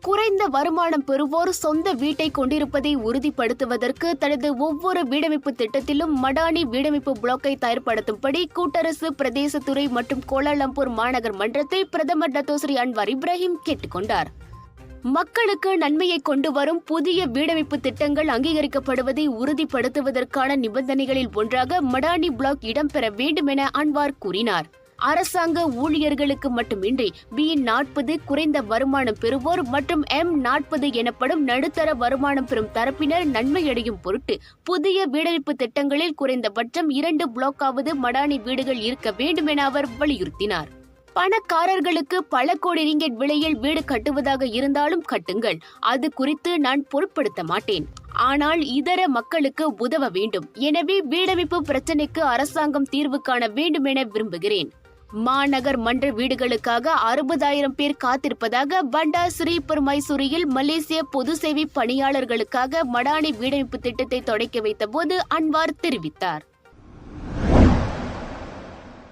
குறைந்த வருமானம் பெறுவோர் சொந்த வீட்டை கொண்டிருப்பதை உறுதிப்படுத்துவதற்கு தனது ஒவ்வொரு வீடமைப்பு திட்டத்திலும் மடானி வீடமைப்பு பிளாக்கை தயார்படுத்தும்படி கூட்டரசு பிரதேசத்துறை மற்றும் கோலாலம்பூர் மாநகர் மன்றத்தை பிரதமர் டத்தோஸ்ரீ அன்வார் இப்ராஹிம் கேட்டுக்கொண்டார். மக்களுக்கு நன்மையை கொண்டு வரும் புதிய வீடமைப்பு திட்டங்கள் அங்கீகரிக்கப்படுவதை உறுதிப்படுத்துவதற்கான நிபந்தனைகளில் ஒன்றாக மடானி பிளாக் இடம்பெற வேண்டும் என அன்வார் கூறினார். அரசாங்க ஊழியர்களுக்கு மட்டுமின்றி B40 குறைந்த வருமானம் பெறுவோர் மற்றும் M40 எனப்படும் நடுத்தர வருமானம் பெறும் தரப்பினர் நன்மையடையும் பொருட்டு புதிய வீடமைப்பு திட்டங்களில் குறைந்தபட்சம் 2 பிளாக்காவது மடானி வீடுகள் இருக்க வேண்டும் என அவர் வலியுறுத்தினார். பணக்காரர்களுக்கு பல கோடி ரிங்கெட் விலையில் வீடு கட்டுவதாக இருந்தாலும் கட்டுங்கள், அது குறித்து நான் பொருட்படுத்த மாட்டேன். ஆனால் இதர மக்களுக்கு உதவ வேண்டும். எனவே வீடமைப்பு பிரச்சினைக்கு அரசாங்கம் தீர்வு காண வேண்டும் என விரும்புகிறேன். மாநகர் மன்ற வீடுகளுக்காக 60,000 பேர் காத்திருப்பதாக பண்டார் ஸ்ரீபுர் மைசூரியில் மலேசிய பொது சேவை பணியாளர்களுக்காக மடானி வீடமைப்பு திட்டத்தை தொடக்கி வைத்த போது அன்வார் தெரிவித்தார்.